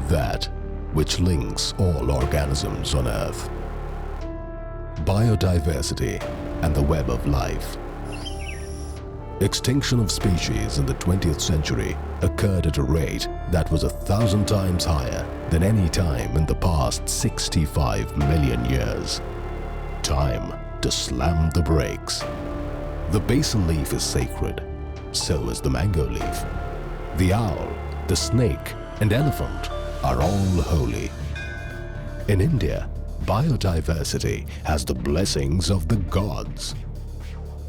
that which links all organisms on Earth. Biodiversity and the web of life. Extinction of species in the 20th century occurred at a rate that was 1,000 times higher than any time in the past 65 million years. Time to slam the brakes. The basil leaf is sacred, so is the mango leaf. The owl, the snake and elephant are all holy. In India, biodiversity has the blessings of the gods.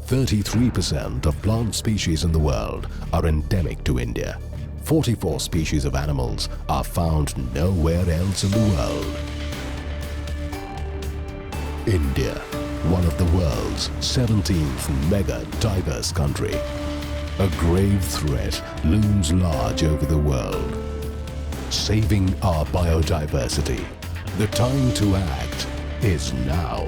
33% of plant species in the world are endemic to India. 44 species of animals are found nowhere else in the world. India, one of the world's 17th mega diverse country. A grave threat looms large over the world. Saving our biodiversity. The time to act is now.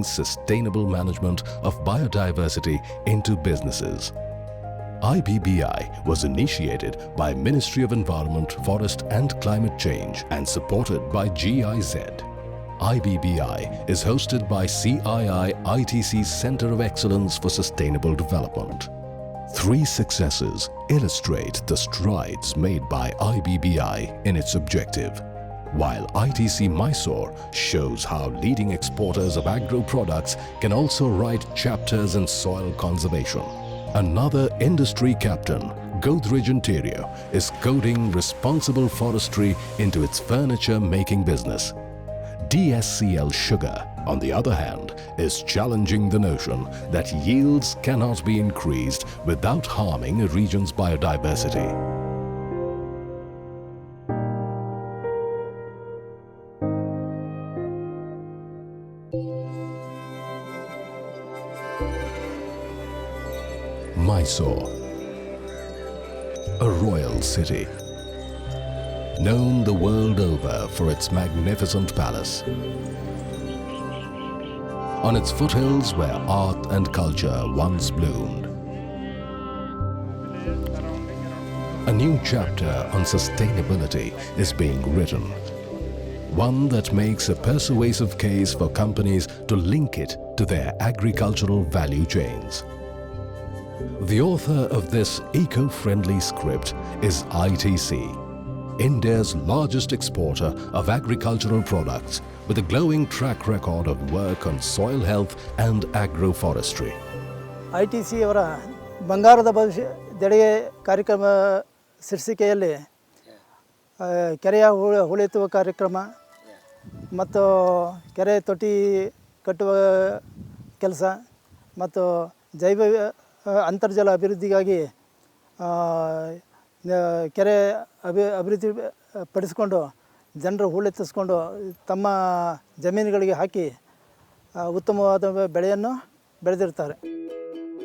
Sustainable management of biodiversity into businesses. IBBI was initiated by Ministry of Environment, Forest and Climate Change and supported by GIZ. IBBI is hosted by CII ITC's Center of Excellence for Sustainable Development. 3 successes illustrate the strides made by IBBI in its objective, while ITC Mysore shows how leading exporters of agro products can also write chapters in soil conservation. Another industry captain, Godrej Interior, is coding responsible forestry into its furniture-making business. DSCL Sugar, on the other hand, is challenging the notion that yields cannot be increased without harming a region's biodiversity. Mysore, a royal city, known the world over for its magnificent palace. On its foothills where art and culture once bloomed. A new chapter on sustainability is being written. One that makes a persuasive case for companies to link it to their agricultural value chains. The author of this eco-friendly script is ITC, India's largest exporter of agricultural products with a glowing track record of work on soil health and agroforestry. ITC ಅವರ ಬಂಗಾರದ ಭವಿಷ್ಯ ದೆಡೆಗೆ ಕಾರ್ಯಕ್ರಮ ಶೀರ್ಷಿಕೆಯಲ್ಲಿ ಕೆರೆಯ ಹೂಳೆತ್ತುವ ಕಾರ್ಯಕ್ರಮ ಮತ್ತು ಕೆರೆ ತೊಟ್ಟಿ ಕಟ್ಟುವ ಕೆಲಸ ಮತ್ತು ಜೈವ ಅಂತರ್ಜಲ ಅಭಿವೃದ್ಧಿಗಾಗಿ ಕೆರೆ ಅಭಿವೃದ್ಧಿ ಪಡಿಸಿಕೊಂಡು ಜನರು ಹೂಳೆತ್ತಿಸಿಕೊಂಡು ತಮ್ಮ ಜಮೀನುಗಳಿಗೆ ಹಾಕಿ ಉತ್ತಮವಾದ ಬೆಳೆಯನ್ನು ಬೆಳೆದಿರ್ತಾರೆ.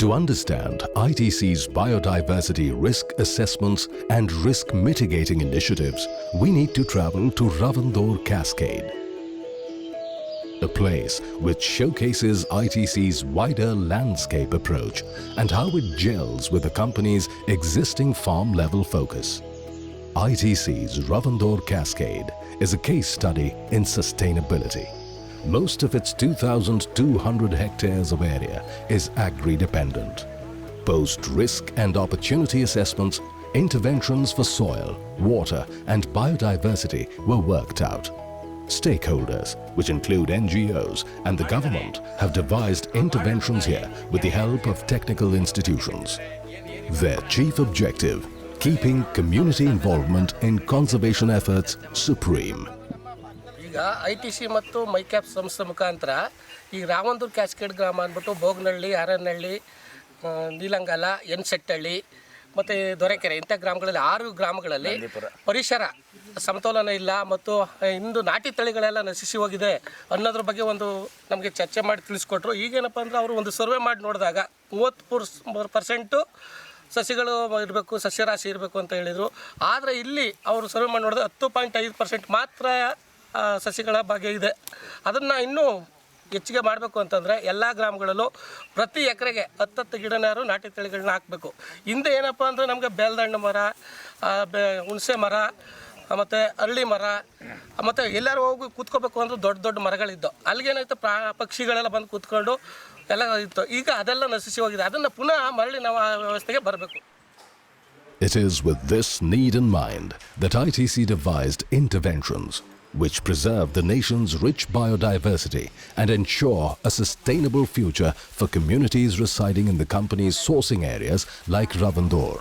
To understand ITC's biodiversity risk assessments and risk mitigating initiatives, we need to travel to Ravendor Cascade, a place which showcases ITC's wider landscape approach and how it gels with the company's existing farm-level focus. ITC's Ravendor Cascade is a case study in sustainability. Most of its 2,200 hectares of area is agri-dependent. Post-risk and opportunity assessments, interventions for soil, water and biodiversity were worked out. Stakeholders, which include NGOs and the government, have devised interventions here with the help of technical institutions. Their chief objective, keeping community involvement in conservation efforts supreme. ಈಗ ITC ಮತ್ತು ಮೈಕ್ಯಾಪ್ ಸಂಸ್ಥೆ ಮುಖಾಂತರ ಈ ರಾವಂದೂರ್ cascade ಗ್ರಾಮ ಅಂದ್ಬಿಟ್ಟು ಬೋಗನಹಳ್ಳಿ ಆರನಹಳ್ಳಿ ನೀಲಂಗಾಲ ಎನ್ಸೆಟ್ಟಹಳ್ಳಿ ಮತ್ತು ದೊರೆಕೆರೆ ಇಂಥ ಗ್ರಾಮಗಳಲ್ಲಿ 6 ಗ್ರಾಮಗಳಲ್ಲಿ ಪರಿಸರ ಸಮತೋಲನ ಇಲ್ಲ ಮತ್ತು ಇಂದು ನಾಟಿ ತಳಿಗಳೆಲ್ಲ ನಶಿಸಿ ಹೋಗಿದೆ ಅನ್ನೋದ್ರ ಬಗ್ಗೆ ಒಂದು ನಮಗೆ ಚರ್ಚೆ ಮಾಡಿ ತಿಳಿಸ್ಕೊಟ್ರು. ಈಗೇನಪ್ಪ ಅಂದರೆ ಅವರು ಒಂದು ಸರ್ವೆ ಮಾಡಿ ನೋಡಿದಾಗ 30% ಸಸಿಗಳು ಇರಬೇಕು, ಸಸ್ಯರಾಶಿ ಇರಬೇಕು ಅಂತ ಹೇಳಿದರು. ಆದರೆ ಇಲ್ಲಿ ಅವರು ಸರ್ವೆ ಮಾಡಿ ನೋಡಿದ್ರೆ 10.5% ಮಾತ್ರ ಸಸಿಗಳ ಭಾಗ್ಯ ಇದೆ. ಅದನ್ನು ಇನ್ನೂ ಹೆಚ್ಚಿಗೆ ಮಾಡಬೇಕು ಅಂತಂದರೆ ಎಲ್ಲ ಗ್ರಾಮಗಳಲ್ಲೂ ಪ್ರತಿ ಎಕರೆಗೆ 10 ಗಿಡನಾರು ನಾಟಿ ತಳಿಗಳನ್ನ ಹಾಕಬೇಕು. ಹಿಂದೆ ಏನಪ್ಪ ಅಂದರೆ ನಮಗೆ ಬೇಲ್ದಣ್ಣು ಮರ, ಹುಣಸೆ ಮರ ಮತ್ತು ಅರಳಿ ಮರ ಮತ್ತು ಎಲ್ಲರೂ ಹೋಗಿ ಕೂತ್ಕೋಬೇಕು ಅಂದ್ರೆ ದೊಡ್ಡ ದೊಡ್ಡ ಮರಗಳಿದ್ದವು. ಅಲ್ಲಿಗೇನಾಯ್ತು ಪಕ್ಷಿಗಳೆಲ್ಲ ಬಂದು ಕೂತ್ಕೊಂಡು ಎಲ್ಲ ಇತ್ತು. ಈಗ ಅದೆಲ್ಲ ನಶಿಸಿ ಹೋಗಿದೆ. ಅದನ್ನು ಪುನಃ ಮರಳಿ ನಾವು ವ್ಯವಸ್ಥೆಗೆ ಬರಬೇಕು. It is with this need in mind that ITC devised interventions which preserve the nation's rich biodiversity and ensure a sustainable future for communities residing in the company's sourcing areas like Ravendor.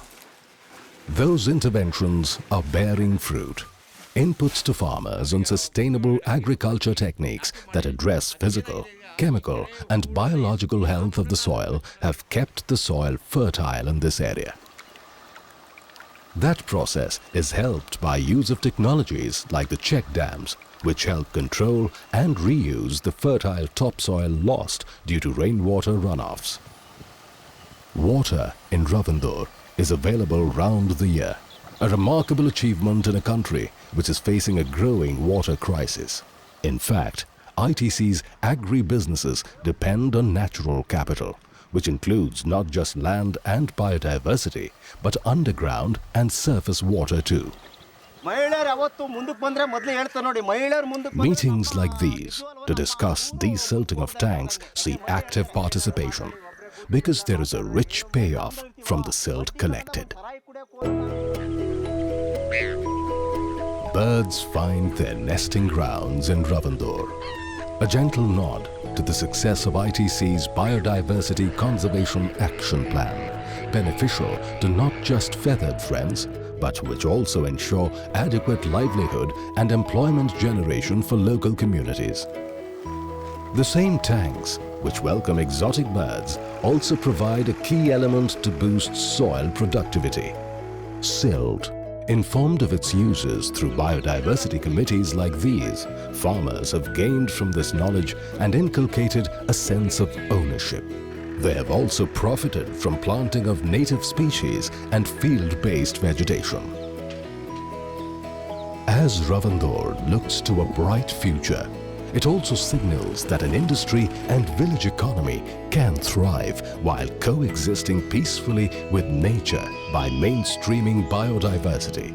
Those interventions are bearing fruit. Inputs to farmers on sustainable agriculture techniques that address physical, chemical and biological health of the soil have kept the soil fertile in this area. That process is helped by use of technologies like the check dams, which help control and reuse the fertile topsoil lost due to rainwater runoffs. Water in Ravendor is available round the year, a remarkable achievement in a country which is facing a growing water crisis. In fact, ITC's agri-businesses depend on natural capital, which includes not just land and biodiversity, but underground and surface water too. Meetings like these to discuss desilting of tanks see active participation because there is a rich payoff from the silt collected. Birds find their nesting grounds in Ravendor. A gentle nod to the success of ITC's Biodiversity Conservation Action Plan, beneficial to not just feathered friends, but which also ensure adequate livelihood and employment generation for local communities. The same tanks, which welcome exotic birds, also provide a key element to boost soil productivity. Silt. Informed of its uses through biodiversity committees like these, farmers have gained from this knowledge and inculcated a sense of ownership. They have also profited from planting of native species and field-based vegetation. As Ravendor looks to a bright future, it also signals that an industry and village economy can thrive while coexisting peacefully with nature by mainstreaming biodiversity.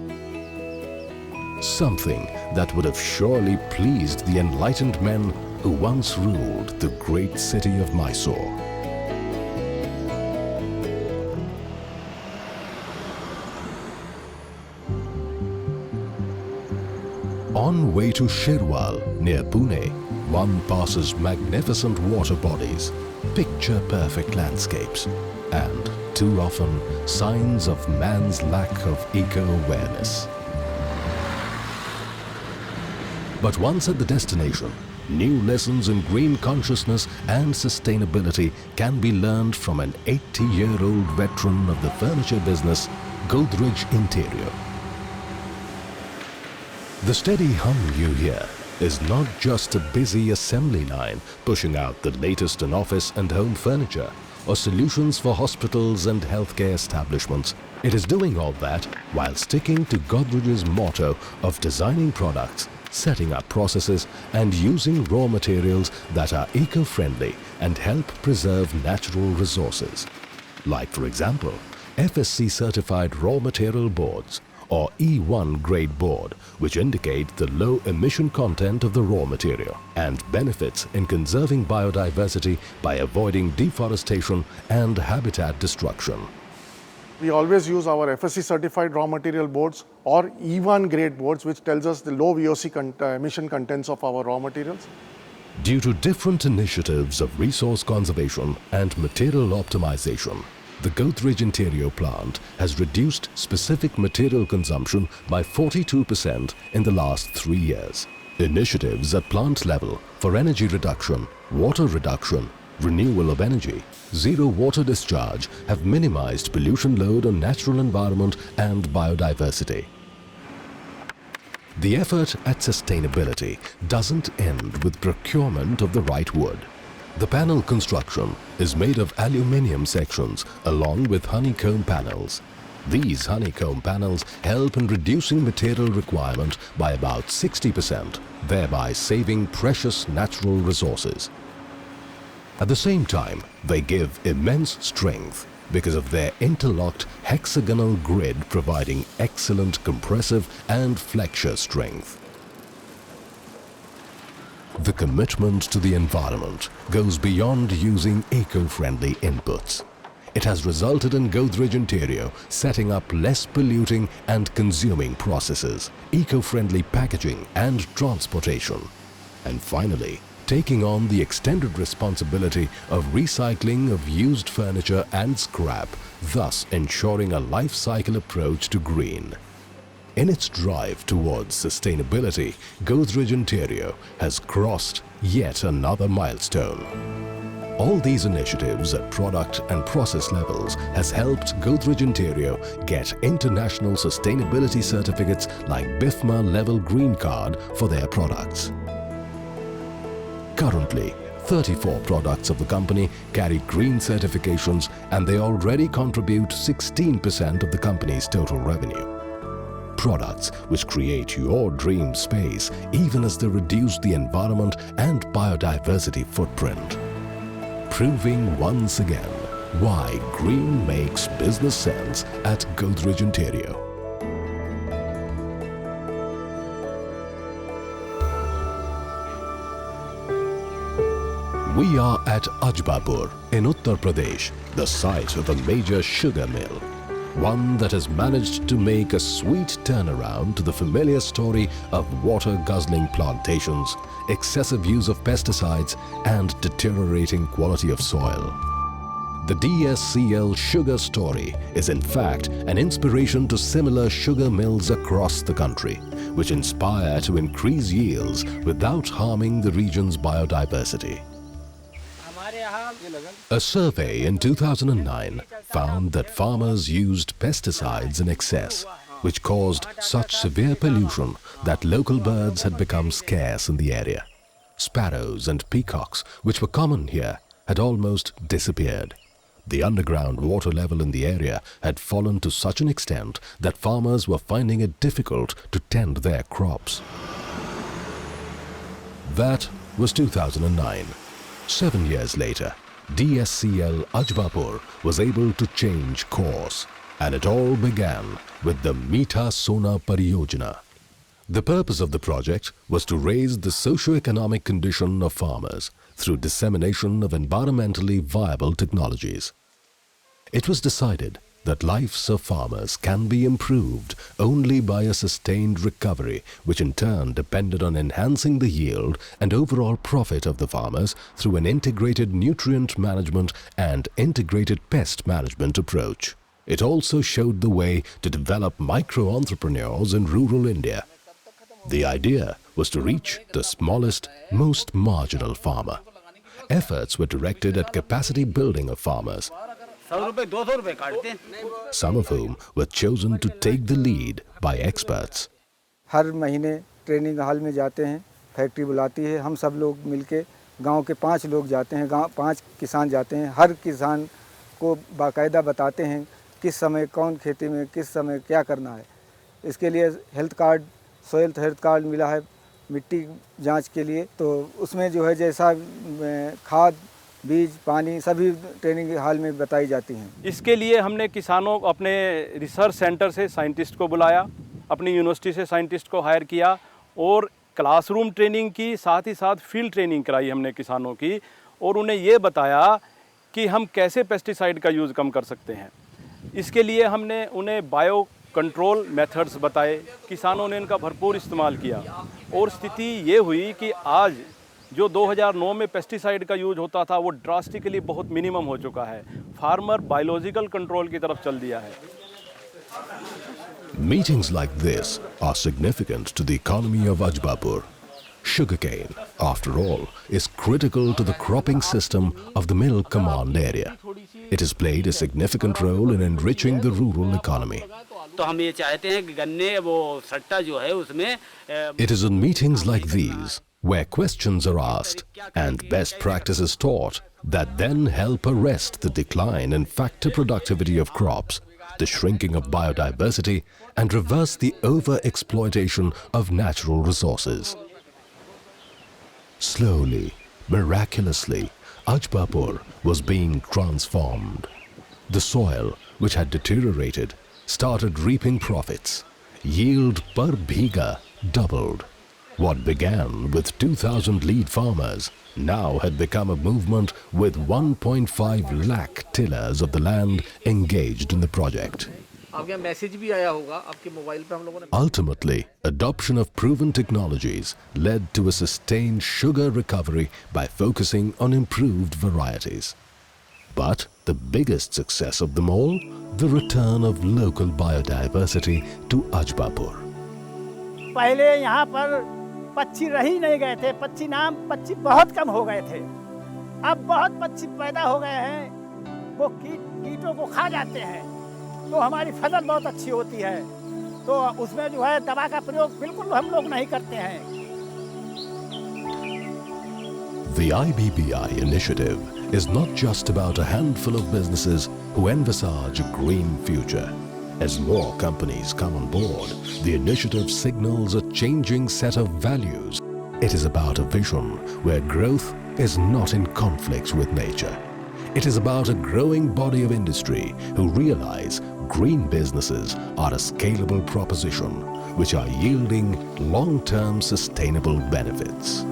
Something that would have surely pleased the enlightened men who once ruled the great city of Mysore. On way to Shirwal near Pune, one passes magnificent water bodies, picture-perfect landscapes, and too often signs of man's lack of eco-awareness. But once at the destination, new lessons in green consciousness and sustainability can be learned from an 80-year-old veteran of the furniture business, Godrej Interior. The steady hum you hear is not just a busy assembly line pushing out the latest in office and home furniture or solutions for hospitals and healthcare establishments. It is doing all that while sticking to Godrej's motto of designing products, setting up processes and using raw materials that are eco-friendly and help preserve natural resources. Like, for example, FSC certified raw material boards or E1 grade board, which indicate the low emission content of the raw material and benefits in conserving biodiversity by avoiding deforestation and habitat destruction. We always use our FSC certified raw material boards or E1 grade boards, which tells us the low VOC emission contents of our raw materials. Due to different initiatives of resource conservation and material optimization, the Godrej Interior plant has reduced specific material consumption by 42% in the last 3 years. Initiatives at plant level for energy reduction, water reduction, renewal of energy, zero water discharge have minimized pollution load on natural environment and biodiversity. The effort at sustainability doesn't end with procurement of the right wood. The panel construction is made of aluminium sections along with honeycomb panels. These honeycomb panels help in reducing material requirement by about 60%, thereby saving precious natural resources. At the same time, they give immense strength because of their interlocked hexagonal grid providing excellent compressive and flexure strength. The commitment to the environment goes beyond using eco-friendly inputs. It has resulted in Godrej Interior setting up less polluting and consuming processes, eco-friendly packaging and transportation, and finally, taking on the extended responsibility of recycling of used furniture and scrap, thus ensuring a life cycle approach to green. In its drive towards sustainability, Godrej Interior has crossed yet another milestone. All these initiatives at product and process levels has helped Godrej Interior get international sustainability certificates like BIFMA Level Green Card for their products. Currently, 34 products of the company carry green certifications and they already contribute 16% of the company's total revenue. Products which create your dream space even as they reduce the environment and biodiversity footprint. Proving once again why green makes business sense at Godrej Interior. We are at Ajpapur in Uttar Pradesh, the site of a major sugar mill. One that has managed to make a sweet turnaround to the familiar story of water-guzzling plantations, excessive use of pesticides and deteriorating quality of soil. The DSCL sugar story is in fact an inspiration to similar sugar mills across the country, which inspire to increase yields without harming the region's biodiversity. A survey in 2009 found that farmers used pesticides in excess, which caused such severe pollution that local birds had become scarce in the area. Sparrows and peacocks, which were common here, had almost disappeared. The underground water level in the area had fallen to such an extent that farmers were finding it difficult to tend their crops. That was 2009. 7 years later, DSCL Ajpapur was able to change course, and it all began with the Meetha Sona Pariyojana. The purpose of the project was to raise the socio-economic condition of farmers through dissemination of environmentally viable technologies. It was decided that lives of farmers can be improved only by a sustained recovery, which in turn depended on enhancing the yield and overall profit of the farmers through an integrated nutrient management and integrated pest management approach. It also showed the way to develop micro-entrepreneurs in rural India. The idea was to reach the smallest, most marginal farmer. Efforts were directed at capacity building of farmers, some of whom were chosen to take the lead by experts. हर महीने training hall में जाते हैं, factory बुलाती है, हम सब लोग मिलके गांव के 5 लोग जाते हैं, गांव 5 किसान जाते हैं, हर किसान को बाकायदा बताते हैं किस समय कौन खेती में किस समय क्या करना है। इसके लिए health card, soil health card मिला है मिट्टी जांच के लिए, तो उसमें जो है जैसा खाद, बीज, पानी सभी ट्रेनिंग हॉल में बताई जाती हैं। इसके लिए हमने किसानों अपने रिसर्च सेंटर से साइंटिस्ट को बुलाया, अपनी यूनिवर्सिटी से साइंटिस्ट को हायर किया और क्लासरूम ट्रेनिंग की, साथ ही साथ फील्ड ट्रेनिंग कराई हमने किसानों की और उन्हें ये बताया कि हम कैसे पेस्टिसाइड का यूज़ कम कर सकते हैं। इसके लिए हमने उन्हें बायो कंट्रोल मेथड्स बताए, किसानों ने इनका भरपूर इस्तेमाल किया और स्थिति ये हुई कि आज जो 2009 में पेस्टिसाइड का यूज होता था वो ड्रास्टिकली बहुत मिनिमम हो चुका है। फार्मर बायोलॉजिकल कंट्रोल की तरफ चल दिया है। Meetings like this are significant to the economy of Ajpapur. Sugarcane, after all, is critical to the cropping system of the Middle Command area. It has played a significant role in enriching the rural economy. तो हम ये चाहते हैं कि गन्ने वो सट्टा जो है उसमें It is in meetings like these where questions are asked and best practices taught that then help arrest the decline in factor productivity of crops, the shrinking of biodiversity, and reverse the over-exploitation of natural resources. Slowly, miraculously, Ajpapur was being transformed. The soil, which had deteriorated, started reaping profits. Yield per bigha doubled. What began with 2,000 lead farmers now had become a movement with 1.5 lakh tillers of the land engaged in the project. आपके message भी आया होगा आपके mobile पे हम लोगों ने। Ultimately, adoption of proven technologies led to a sustained sugar recovery by focusing on improved varieties. But the biggest success of them all, the return of local biodiversity to Ajpapur. पहले यहाँ पर पक्षी रह ही नहीं गए थे, पक्षी बहुत कम हो गए थे। अब बहुत पक्षी पैदा हो गए हैं, वो कीटों को खा जाते हैं, तो हमारी फसल बहुत अच्छी होती है। तो उसमें जो है दवा का प्रयोग बिल्कुल हम लोग नहीं करते हैं। The IBBI initiative is not just about a handful of businesses who envisage a green future. As more companies come on board, the initiative signals a changing set of values. It is about a vision where growth is not in conflict with nature. It is about a growing body of industry who realize green businesses are a scalable proposition which are yielding long-term sustainable benefits.